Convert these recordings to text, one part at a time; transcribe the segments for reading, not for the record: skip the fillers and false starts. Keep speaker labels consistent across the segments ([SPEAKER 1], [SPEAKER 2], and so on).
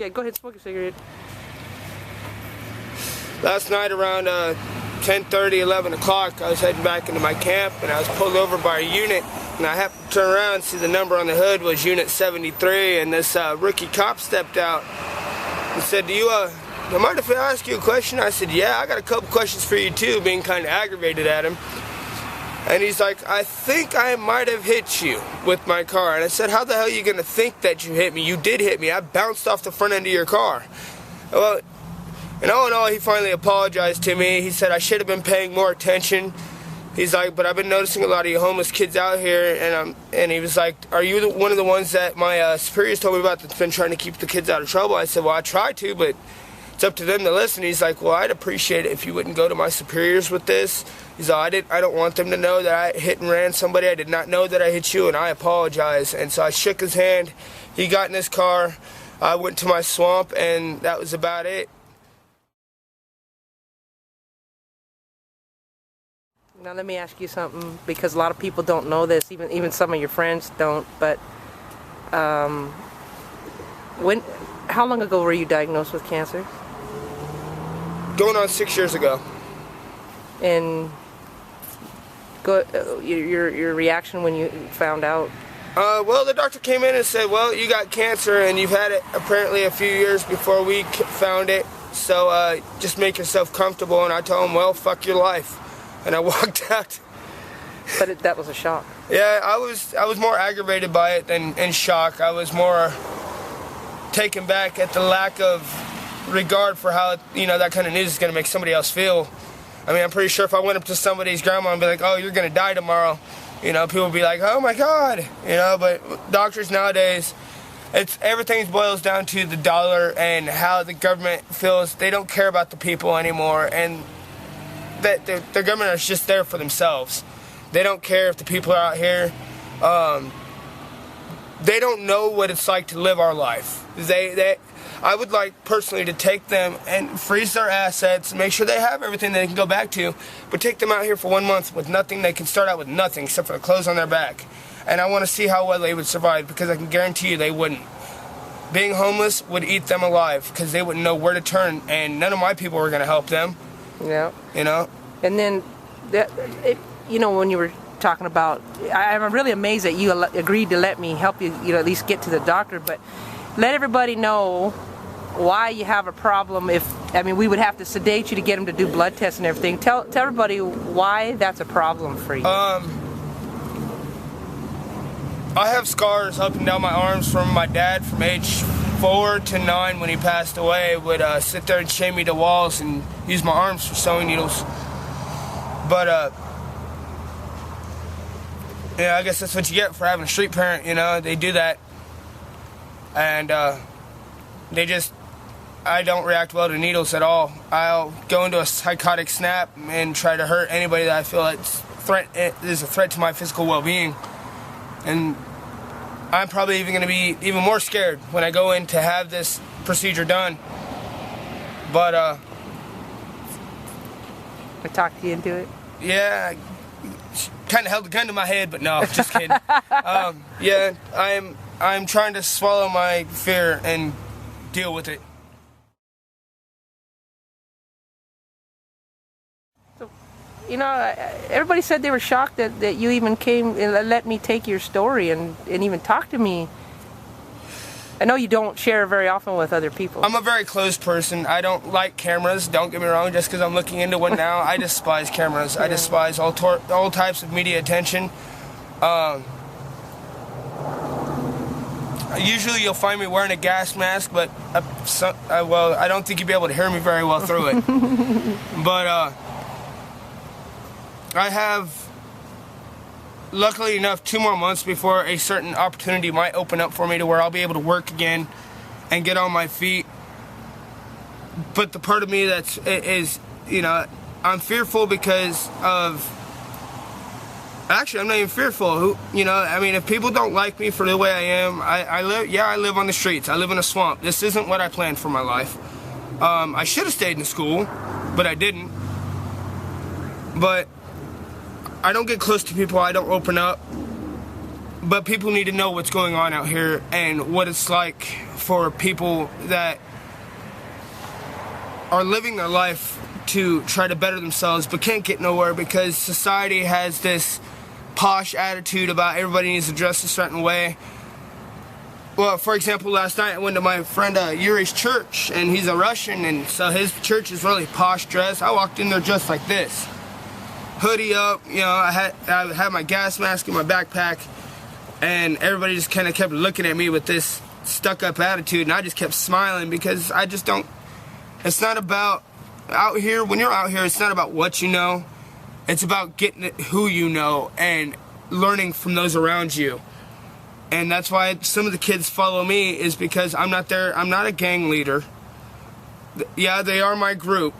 [SPEAKER 1] Yeah, go ahead, smoke a cigarette.
[SPEAKER 2] Last night around 10:30, 11 o'clock, I was heading back into my camp, and I was pulled over by a unit, and I happened to turn around and see the number on the hood was Unit 73, and this rookie cop stepped out and said, do you mind if I ask you a question? I said, yeah, I got a couple questions for you too, being kind of aggravated at him. And he's like, I think I might have hit you with my car. And I said, how the hell are you going to think that you hit me? You did hit me. I bounced off the front end of your car. Well, and all in all, he finally apologized to me. He said I should have been paying more attention. He's like, but I've been noticing a lot of you homeless kids out here. And he was like, are you one of the ones that my superiors told me about that's been trying to keep the kids out of trouble? I said, well, I try to, but it's up to them to listen. He's like, well, I'd appreciate it if you wouldn't go to my superiors with this. He's like, I don't want them to know that I hit and ran somebody. I did not know that I hit you, and I apologize. And so I shook his hand. He got in his car. I went to my swamp, and that was about it.
[SPEAKER 1] Now let me ask you something, because a lot of people don't know this, even some of your friends don't, but how long ago were you diagnosed with cancer?
[SPEAKER 2] Going on 6 years ago.
[SPEAKER 1] And your reaction when you found out?
[SPEAKER 2] Well, the doctor came in and said, well, you got cancer and you've had it apparently a few years before we found it, so just make yourself comfortable. And I told him, well, fuck your life. And I walked out.
[SPEAKER 1] But that was a shock.
[SPEAKER 2] Yeah, I was more aggravated by it than in shock. I was more taken back at the lack of regard for how, that kind of news is going to make somebody else feel. I mean, I'm pretty sure if I went up to somebody's grandma and be like, oh, you're going to die tomorrow, people would be like, oh my God, but doctors nowadays, everything boils down to the dollar and how the government feels. They don't care about the people anymore, and that the government is just there for themselves. They don't care if the people are out here. They don't know what it's like to live our life. I would like personally to take them and freeze their assets, make sure they have everything they can go back to, but take them out here for 1 month with nothing. They can start out with nothing except for the clothes on their back. And I want to see how well they would survive, because I can guarantee you they wouldn't. Being homeless would eat them alive, because they wouldn't know where to turn, and none of my people were going to help them.
[SPEAKER 1] Yeah.
[SPEAKER 2] And
[SPEAKER 1] then, when you were talking about, I'm really amazed that you agreed to let me help you, at least get to the doctor, but let everybody know why you have a problem. We would have to sedate you to get them to do blood tests and everything. Tell everybody why that's a problem for you.
[SPEAKER 2] I have scars up and down my arms from my dad from age 4 to 9 when he passed away. Would sit there and chain me to walls and use my arms for sewing needles. But I guess that's what you get for having a street parent. They do that, and I don't react well to needles at all. I'll go into a psychotic snap and try to hurt anybody that I feel is a threat to my physical well-being. And I'm probably even going to be even more scared when I go in to have this procedure done. But
[SPEAKER 1] I talked you into it?
[SPEAKER 2] Yeah, kind of held the gun to my head, but no, just kidding. Yeah, I'm trying to swallow my fear and deal with it.
[SPEAKER 1] Everybody said they were shocked that you even came and let me take your story and even talk to me. I know you don't share very often with other people.
[SPEAKER 2] I'm a very closed person. I don't like cameras, don't get me wrong, just because I'm looking into one now. I despise cameras. Yeah. I despise all types of media attention. Usually you'll find me wearing a gas mask, but I don't think you'll be able to hear me very well through it. But I have, luckily enough, 2 more months before a certain opportunity might open up for me to where I'll be able to work again and get on my feet. But the part of me is I'm fearful because of, actually I'm not even fearful. If people don't like me for the way I am, I live on the streets. I live in a swamp. This isn't what I planned for my life. I should have stayed in school, but I didn't. But I don't get close to people. I don't open up. But people need to know what's going on out here and what it's like for people that are living their life to try to better themselves but can't get nowhere because society has this posh attitude about everybody needs to dress a certain way. Well, for example, last night I went to my friend Yuri's church, and he's a Russian, and so his church is really posh dress. I walked in there just like this, hoodie up, you know, I had my gas mask in my backpack, and everybody just kind of kept looking at me with this stuck-up attitude, and I just kept smiling because I just don't. It's not about out here. When you're out here, it's not about what you know. It's about getting who you know and learning from those around you. And that's why some of the kids follow me, is because I'm not there. I'm not a gang leader. Yeah, they are my group.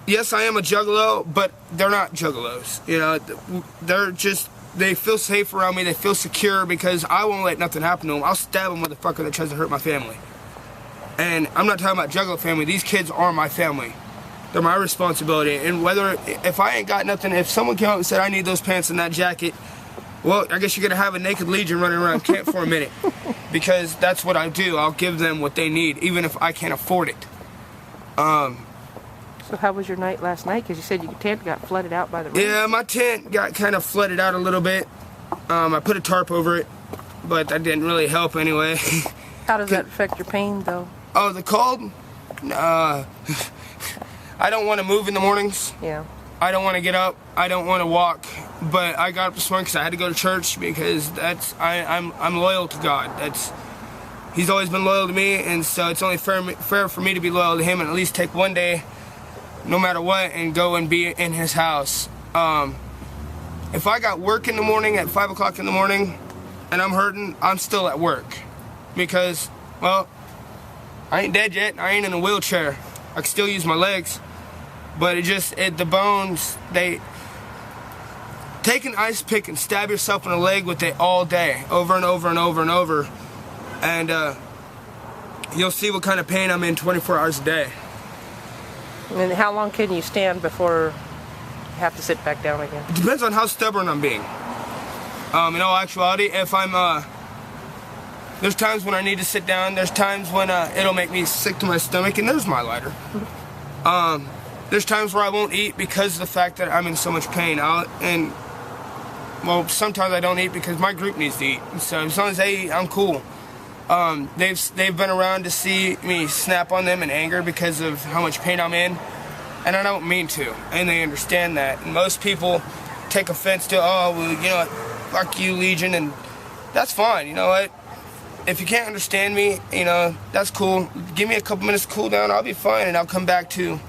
[SPEAKER 2] Yes, I am a juggalo, but they're not juggalos. You know, they feel safe around me. They feel secure because I won't let nothing happen to them. I'll stab a motherfucker that tries to hurt my family. And I'm not talking about juggalo family. These kids are my family. They're my responsibility. And if I ain't got nothing, if someone came up and said, I need those pants and that jacket, well, I guess you're going to have a naked legion running around camp for a minute. Because that's what I do. I'll give them what they need, even if I can't afford it.
[SPEAKER 1] So how was your night last night? Because you said your tent got flooded out by the rain.
[SPEAKER 2] Yeah, my tent got kind of flooded out a little bit. I put a tarp over it, but that didn't really help anyway.
[SPEAKER 1] How does that affect your pain, though?
[SPEAKER 2] Oh, the cold? I don't want to move in the mornings.
[SPEAKER 1] Yeah.
[SPEAKER 2] I don't want to get up. I don't want to walk. But I got up this morning because I had to go to church because I'm loyal to God. He's always been loyal to me, and so it's only fair for me to be loyal to him and at least take one day, no matter what, and go and be in his house. If I got work in the morning at 5 o'clock in the morning and I'm hurting, I'm still at work because, well, I ain't dead yet. I ain't in a wheelchair. I can still use my legs, but the bones, take an ice pick and stab yourself in the leg with it all day, over and over and over and over, and you'll see what kind of pain I'm in 24 hours a day.
[SPEAKER 1] And how long can you stand before you have to sit back down again?
[SPEAKER 2] It depends on how stubborn I'm being. In all actuality, if I'm, there's times when I need to sit down, there's times when it'll make me sick to my stomach, and there's my lighter. There's times where I won't eat because of the fact that I'm in so much pain. Well, sometimes I don't eat because my group needs to eat. So as long as they eat, I'm cool. They've been around to see me snap on them in anger because of how much pain I'm in, and I don't mean to, and they understand that. And most people take offense to, oh, well, you know what, fuck you, Legion, and that's fine. You know what? If you can't understand me, you know, that's cool. Give me a couple minutes to cool down, I'll be fine, and I'll come back to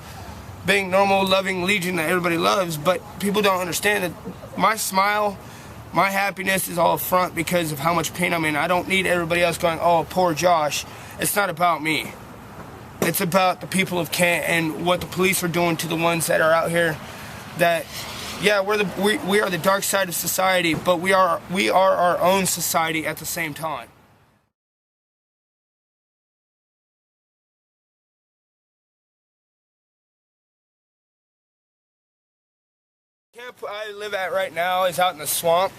[SPEAKER 2] being normal, loving Legion that everybody loves. But people don't understand that my smile, my happiness is all up front because of how much pain I'm in. I don't need everybody else going, oh, poor Josh. It's not about me. It's about the people of Kent and what the police are doing to the ones that are out here. That, yeah, we are the dark side of society, but we are our own society at the same time. The camp I live at right now is out in the swamp,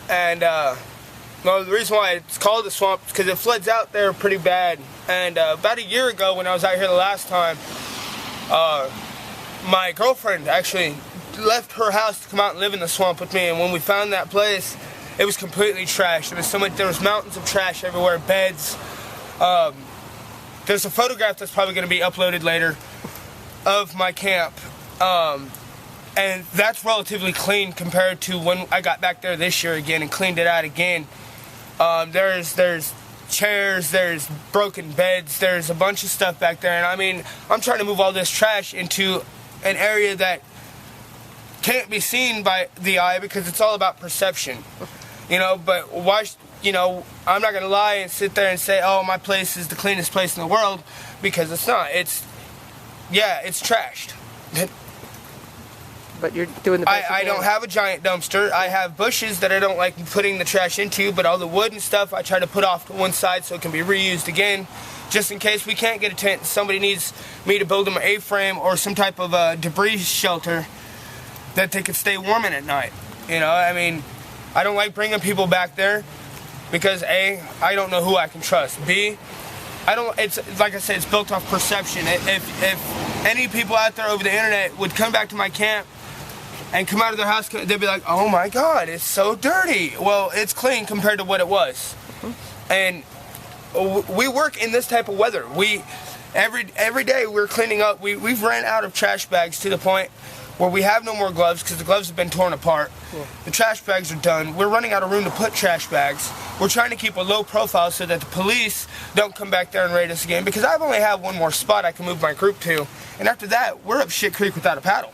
[SPEAKER 2] and well, the reason why it's called the swamp is because it floods out there pretty bad. And about a year ago, when I was out here the last time, my girlfriend actually left her house to come out and live in the swamp with me. And when we found that place, it was completely trashed. There was mountains of trash everywhere, beds. There's a photograph that's probably going to be uploaded later of my camp. And that's relatively clean compared to when I got back there this year again and cleaned it out again. There's chairs, there's broken beds, there's a bunch of stuff back there. And I mean, I'm trying to move all this trash into an area that can't be seen by the eye because it's all about perception. You know, but why, you know, I'm not going to lie and sit there and say, oh, my place is the cleanest place in the world, because it's not. Yeah, it's trashed.
[SPEAKER 1] But you're doing the best
[SPEAKER 2] I don't have a giant dumpster. I have bushes that I don't like putting the trash into, but all the wood and stuff I try to put off to one side so it can be reused again, just in case we can't get a tent. Somebody needs me to build them an A-frame or some type of debris shelter that they could stay warm in at night. You know, I mean, I don't like bringing people back there because A, I don't know who I can trust. B, it's like I said, it's built off perception. If any people out there over the internet would come back to my camp and come out of their house, they'd be like, oh my God, it's so dirty. Well, it's clean compared to what it was. And we work in this type of weather. Every day we're cleaning up. We've ran out of trash bags to the point where we have no more gloves because the gloves have been torn apart. Yeah. The trash bags are done. We're running out of room to put trash bags. We're trying to keep a low profile so that the police don't come back there and raid us again, because I've only have one more spot I can move my group to, and after that we're up shit creek without a paddle.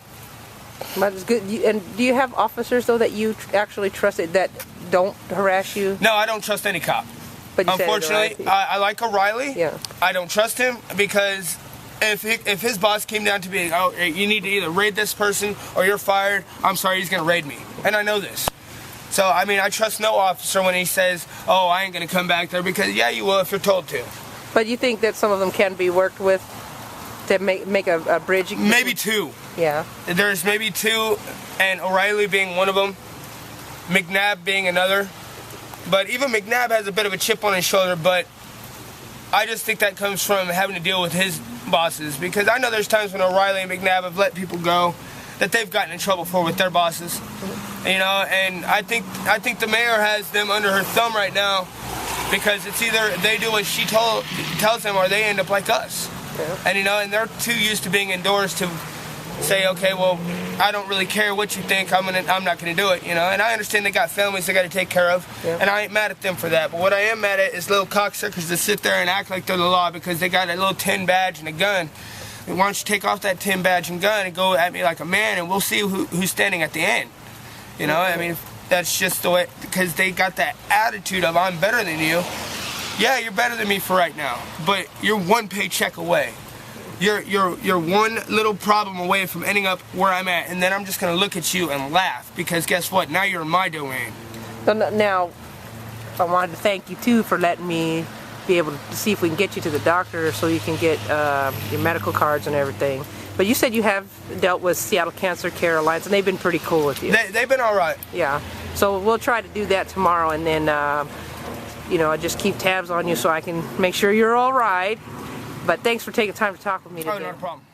[SPEAKER 1] But it's good. And do you have officers though that you actually trust that don't harass you?
[SPEAKER 2] No, I don't trust any cop.
[SPEAKER 1] But
[SPEAKER 2] unfortunately, I like O'Reilly.
[SPEAKER 1] Yeah.
[SPEAKER 2] I don't trust him because if his boss came down to be, oh, you need to either raid this person or you're fired, I'm sorry, he's going to raid me. And I know this. So, I mean, I trust no officer when he says, oh, I ain't going to come back there, because, yeah, you will if you're told to.
[SPEAKER 1] But you think that some of them can be worked with to make a bridge?
[SPEAKER 2] Maybe two.
[SPEAKER 1] Yeah.
[SPEAKER 2] There's maybe two, and O'Reilly being one of them, McNabb being another. But even McNabb has a bit of a chip on his shoulder, but I just think that comes from having to deal with his bosses, because I know there's times when O'Reilly and McNabb have let people go that they've gotten in trouble for with their bosses. You know, and I think the mayor has them under her thumb right now, because it's either they do what she tells them or they end up like us. Yeah. And you know, and they're too used to being indoors to say, okay, well, I don't really care what you think, I'm not gonna do it, you know. And I understand they got families they got to take care of, yeah. And I ain't mad at them for that. But what I am mad at is little cocksuckers that sit there and act like they're the law because they got a little tin badge and a gun. And why don't you take off that tin badge and gun and go at me like a man, and we'll see who's standing at the end. You know, I mean, that's just the way, because they got that attitude of I'm better than you. Yeah, you're better than me for right now, but you're one paycheck away. You're one little problem away from ending up where I'm at, and then I'm just gonna look at you and laugh, because guess what? Now you're in my domain.
[SPEAKER 1] Now, I wanted to thank you too for letting me be able to see if we can get you to the doctor so you can get your medical cards and everything. But you said you have dealt with Seattle Cancer Care Alliance, and they've been pretty cool with you.
[SPEAKER 2] They've been all right.
[SPEAKER 1] Yeah. So we'll try to do that tomorrow, and then you know, I just keep tabs on you so I can make sure you're all right. But thanks for taking time to talk with me today.
[SPEAKER 2] Oh, not a problem.